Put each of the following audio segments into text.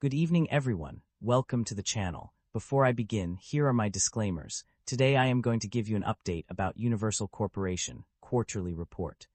Good evening, everyone. Welcome to the channel. Before I begin, here are my disclaimers. Today I am going to give you an update about Universal Corporation Quarterly Report.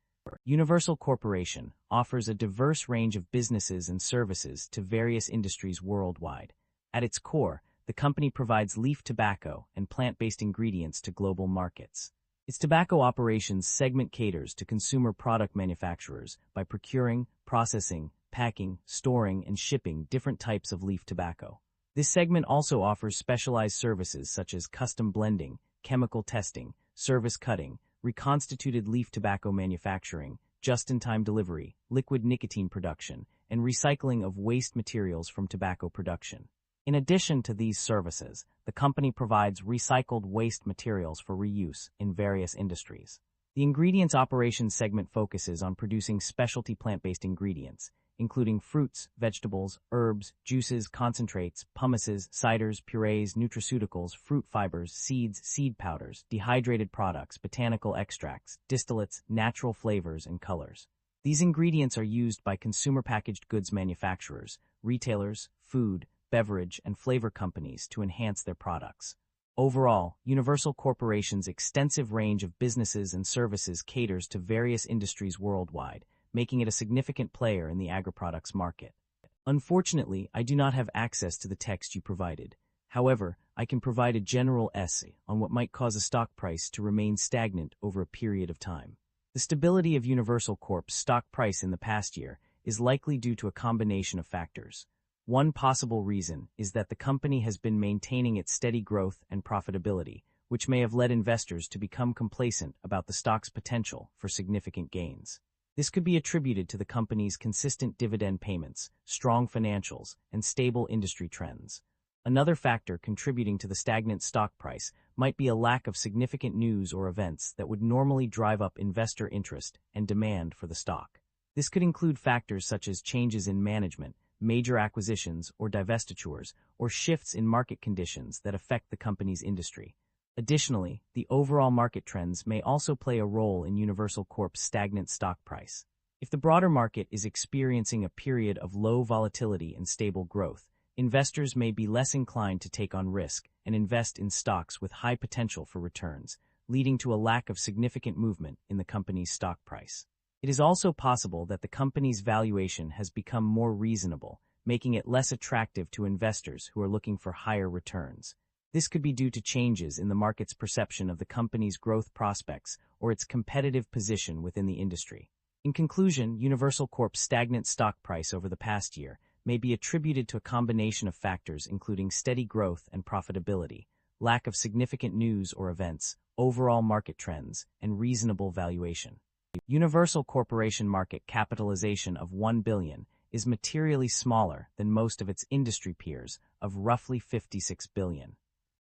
Universal Corporation offers a diverse range of businesses and services to various industries worldwide. At its core, the company provides leaf tobacco and plant-based ingredients to global markets. Its tobacco operations segment caters to consumer product manufacturers by procuring, processing, packing, storing, and shipping different types of leaf tobacco. This segment also offers specialized services such as custom blending, chemical testing, service cutting, reconstituted leaf tobacco manufacturing, just-in-time delivery, liquid nicotine production, and recycling of waste materials from tobacco production. In addition to these services, the company provides recycled waste materials for reuse in various industries. The ingredients operations segment focuses on producing specialty plant-based ingredients, including fruits, vegetables, herbs, juices, concentrates, pummices, ciders, purees, nutraceuticals, fruit fibers, seeds, seed powders, dehydrated products, botanical extracts, distillates, natural flavors, and colors. These ingredients are used by consumer packaged goods manufacturers, retailers, food, beverage, and flavor companies to enhance their products. Overall, Universal Corporation's extensive range of businesses and services caters to various industries worldwide, making it a significant player in the agri-products market. Unfortunately, I do not have access to the text you provided. However, I can provide a general essay on what might cause a stock price to remain stagnant over a period of time. The stability of Universal Corp's stock price in the past year is likely due to a combination of factors. One possible reason is that the company has been maintaining its steady growth and profitability, which may have led investors to become complacent about the stock's potential for significant gains. This could be attributed to the company's consistent dividend payments, strong financials, and stable industry trends. Another factor contributing to the stagnant stock price might be a lack of significant news or events that would normally drive up investor interest and demand for the stock. This could include factors such as changes in management, major acquisitions or divestitures, or shifts in market conditions that affect the company's industry. Additionally, the overall market trends may also play a role in Universal Corp's stagnant stock price. If the broader market is experiencing a period of low volatility and stable growth, investors may be less inclined to take on risk and invest in stocks with high potential for returns, leading to a lack of significant movement in the company's stock price. It is also possible that the company's valuation has become more reasonable, making it less attractive to investors who are looking for higher returns. This could be due to changes in the market's perception of the company's growth prospects or its competitive position within the industry. In conclusion, Universal Corp's stagnant stock price over the past year may be attributed to a combination of factors including steady growth and profitability, lack of significant news or events, overall market trends, and reasonable valuation. Universal Corporation market capitalization of $1 billion is materially smaller than most of its industry peers of roughly $56 billion.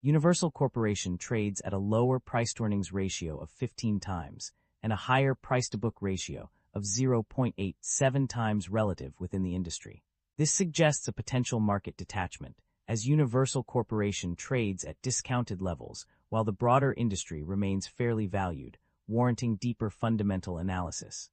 Universal Corporation trades at a lower price-to-earnings ratio of 15 times and a higher price-to-book ratio of 0.87 times relative within the industry. This suggests a potential market detachment, as Universal Corporation trades at discounted levels while the broader industry remains fairly valued, warranting deeper fundamental analysis.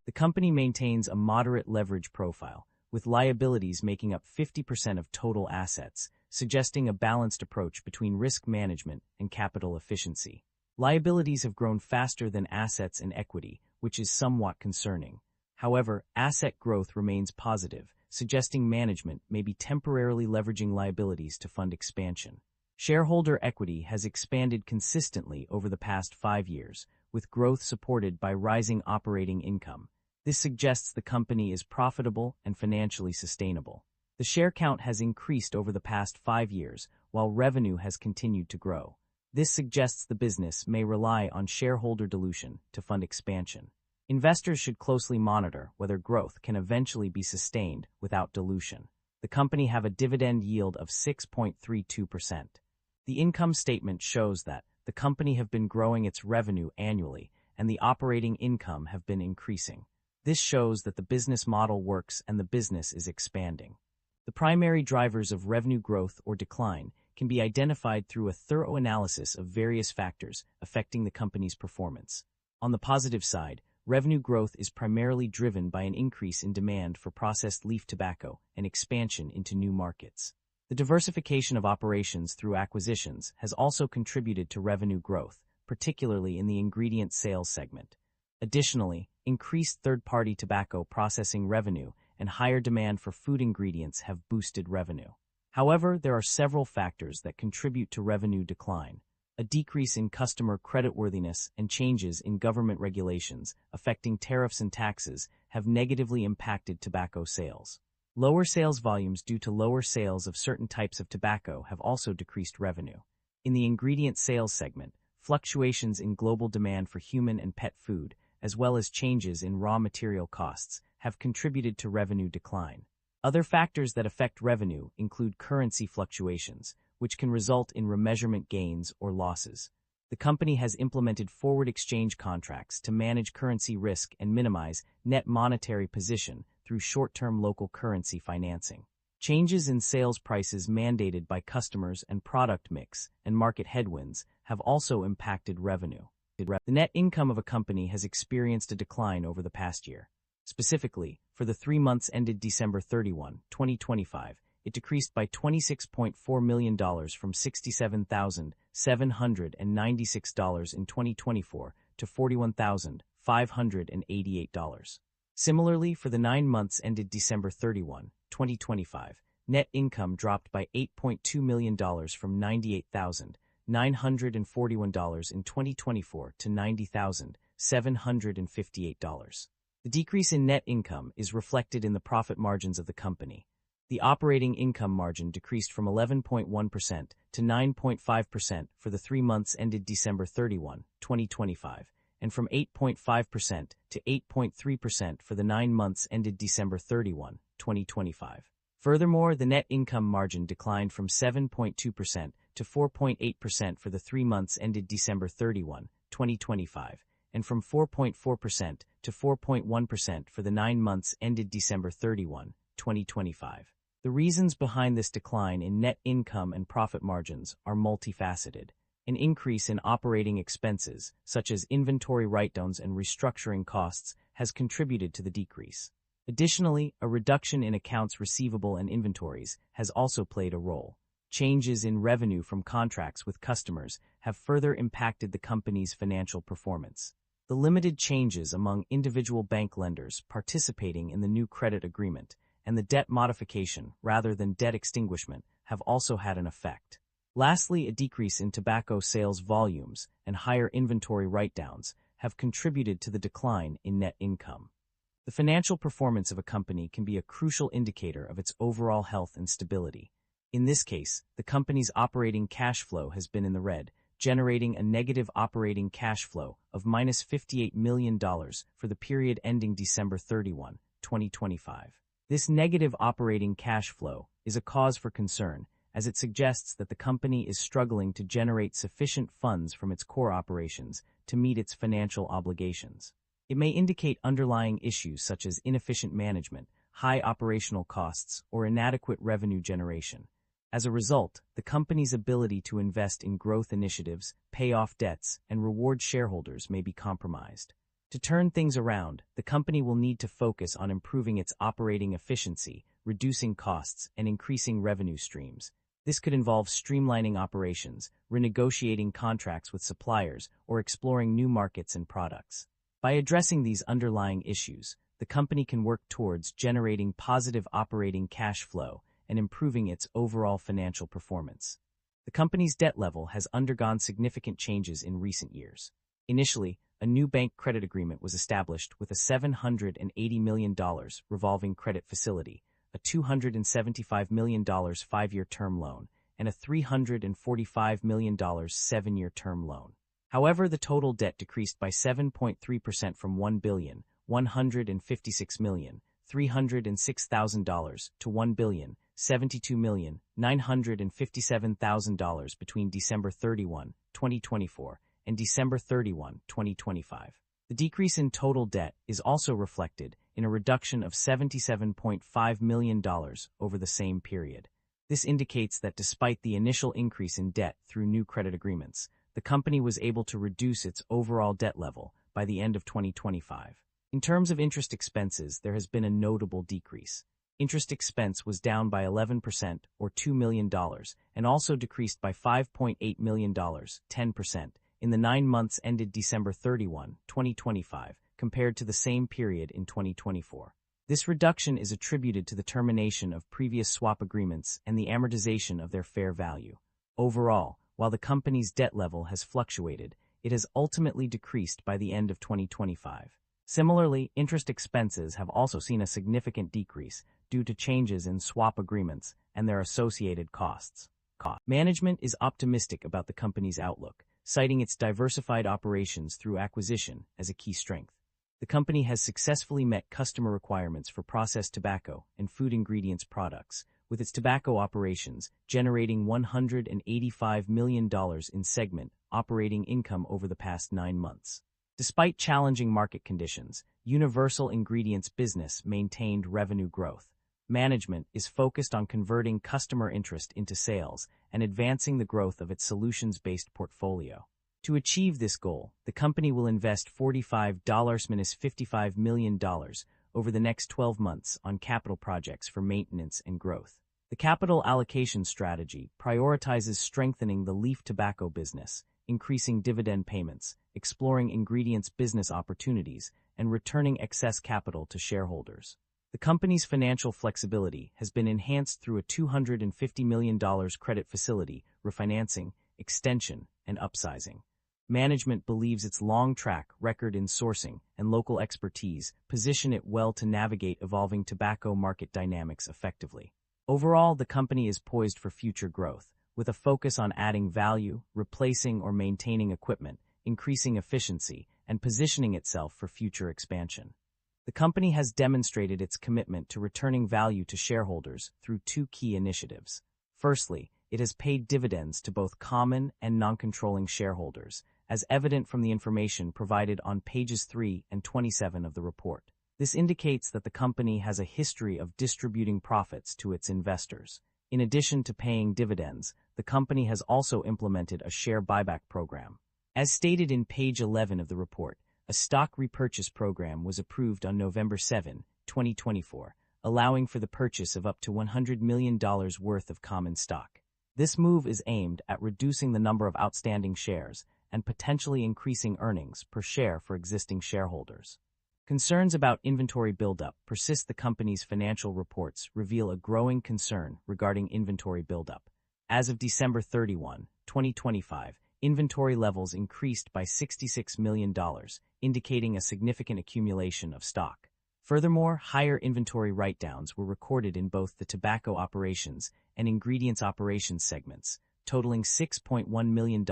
The company maintains a moderate leverage profile, with liabilities making up 50% of total assets, suggesting a balanced approach between risk management and capital efficiency. Liabilities have grown faster than assets and equity, which is somewhat concerning. However, asset growth remains positive, suggesting management may be temporarily leveraging liabilities to fund expansion. Shareholder equity has expanded consistently over the past 5 years, with growth supported by rising operating income. This suggests the company is profitable and financially sustainable. The share count has increased over the past 5 years, while revenue has continued to grow. This suggests the business may rely on shareholder dilution to fund expansion. Investors should closely monitor whether growth can eventually be sustained without dilution. The company have a dividend yield of 6.32%. The income statement shows that the company have been growing its revenue annually, and the operating income have been increasing. This shows that the business model works and the business is expanding. The primary drivers of revenue growth or decline can be identified through a thorough analysis of various factors affecting the company's performance. On the positive side, revenue growth is primarily driven by an increase in demand for processed leaf tobacco and expansion into new markets. The diversification of operations through acquisitions has also contributed to revenue growth, particularly in the ingredient sales segment. Additionally, increased third-party tobacco processing revenue and higher demand for food ingredients have boosted revenue. However, there are several factors that contribute to revenue decline. A decrease in customer creditworthiness and changes in government regulations affecting tariffs and taxes have negatively impacted tobacco sales. Lower sales volumes due to lower sales of certain types of tobacco have also decreased revenue. In the ingredient sales segment, fluctuations in global demand for human and pet food, as well as changes in raw material costs, have contributed to revenue decline. Other factors that affect revenue include currency fluctuations, which can result in remeasurement gains or losses. The company has implemented forward exchange contracts to manage currency risk and minimize net monetary position through short-term local currency financing. Changes in sales prices mandated by customers and product mix and market headwinds have also impacted revenue. The net income of a company has experienced a decline over the past year. Specifically, for the 3 months ended December 31, 2025, it decreased by $26.4 million from $67,796 in 2024 to $41,588. Similarly, for the 9 months ended December 31, 2025, net income dropped by $8.2 million from $98,941 in 2024 to $90,758. The decrease in net income is reflected in the profit margins of the company. The operating income margin decreased from 11.1% to 9.5% for the 3 months ended December 31, 2025, and from 8.5% to 8.3% for the 9 months ended December 31, 2025. Furthermore, the net income margin declined from 7.2% to 4.8% for the 3 months ended December 31, 2025, and from 4.4% to 4.1% for the 9 months ended December 31, 2025. The reasons behind this decline in net income and profit margins are multifaceted. An increase in operating expenses, such as inventory write-downs and restructuring costs, has contributed to the decrease. Additionally, a reduction in accounts receivable and inventories has also played a role. Changes in revenue from contracts with customers have further impacted the company's financial performance. The limited changes among individual bank lenders participating in the new credit agreement and the debt modification rather than debt extinguishment have also had an effect. Lastly, a decrease in tobacco sales volumes and higher inventory write-downs have contributed to the decline in net income. The financial performance of a company can be a crucial indicator of its overall health and stability. In this case, the company's operating cash flow has been in the red, generating a negative operating cash flow of -$58 million for the period ending December 31, 2025. This negative operating cash flow is a cause for concern, as it suggests that the company is struggling to generate sufficient funds from its core operations to meet its financial obligations. It may indicate underlying issues such as inefficient management, high operational costs, or inadequate revenue generation. As a result, the company's ability to invest in growth initiatives, pay off debts, and reward shareholders may be compromised. To turn things around, the company will need to focus on improving its operating efficiency, reducing costs, and increasing revenue streams. This could involve streamlining operations, renegotiating contracts with suppliers, or exploring new markets and products. By addressing these underlying issues, the company can work towards generating positive operating cash flow and improving its overall financial performance. The company's debt level has undergone significant changes in recent years. Initially, a new bank credit agreement was established with a $780 million revolving credit facility, a $275 million 5-year term loan, and a $345 million 7-year term loan. However, the total debt decreased by 7.3% from $1,156,306,000 to $1,072,957,000 between December 31, 2024 and December 31, 2025. The decrease in total debt is also reflected in a reduction of $77.5 million over the same period. This indicates that despite the initial increase in debt through new credit agreements, the company was able to reduce its overall debt level by the end of 2025. In terms of interest expenses, there has been a notable decrease. Interest expense was down by 11%, or $2 million, and also decreased by $5.8 million, 10%, in the 9 months ended December 31, 2025, compared to the same period in 2024. This reduction is attributed to the termination of previous swap agreements and the amortization of their fair value. Overall, while the company's debt level has fluctuated, it has ultimately decreased by the end of 2025. Similarly, interest expenses have also seen a significant decrease due to changes in swap agreements and their associated costs. Management is optimistic about the company's outlook, citing its diversified operations through acquisition as a key strength. The company has successfully met customer requirements for processed tobacco and food ingredients products, with its tobacco operations generating $185 million in segment operating income over the past 9 months. Despite challenging market conditions, Universal Ingredients business maintained revenue growth. Management is focused on converting customer interest into sales and advancing the growth of its solutions-based portfolio. To achieve this goal, the company will invest $45–55 million over the next 12 months on capital projects for maintenance and growth. The capital allocation strategy prioritizes strengthening the leaf tobacco business, increasing dividend payments, exploring ingredients business opportunities, and returning excess capital to shareholders. The company's financial flexibility has been enhanced through a $250 million credit facility, refinancing, extension, and upsizing. Management believes its long track record in sourcing and local expertise position it well to navigate evolving tobacco market dynamics effectively. Overall, the company is poised for future growth, with a focus on adding value, replacing or maintaining equipment, increasing efficiency, and positioning itself for future expansion. The company has demonstrated its commitment to returning value to shareholders through 2 key initiatives. Firstly, it has paid dividends to both common and non-controlling shareholders, as evident from the information provided on pages 3 and 27 of the report. This indicates that the company has a history of distributing profits to its investors. In addition to paying dividends, the company has also implemented a share buyback program. As stated in page 11 of the report, a stock repurchase program was approved on November 7, 2024, allowing for the purchase of up to $100 million worth of common stock. This move is aimed at reducing the number of outstanding shares and potentially increasing earnings per share for existing shareholders. Concerns about inventory buildup persist. The company's financial reports reveal a growing concern regarding inventory buildup. As of December 31, 2025, inventory levels increased by $66 million, indicating a significant accumulation of stock. Furthermore, higher inventory write-downs were recorded in both the tobacco operations and ingredients operations segments, totaling $6.1 million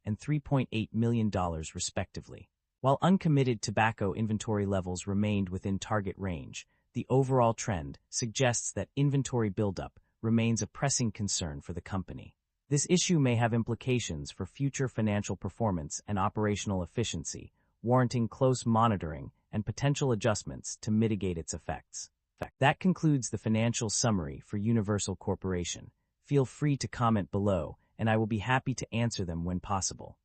and $3.8 million respectively. While uncommitted tobacco inventory levels remained within target range, the overall trend suggests that inventory buildup remains a pressing concern for the company. This issue may have implications for future financial performance and operational efficiency, warranting close monitoring and potential adjustments to mitigate its effects. That concludes the financial summary for Universal Corporation. Feel free to comment below, and I will be happy to answer them when possible.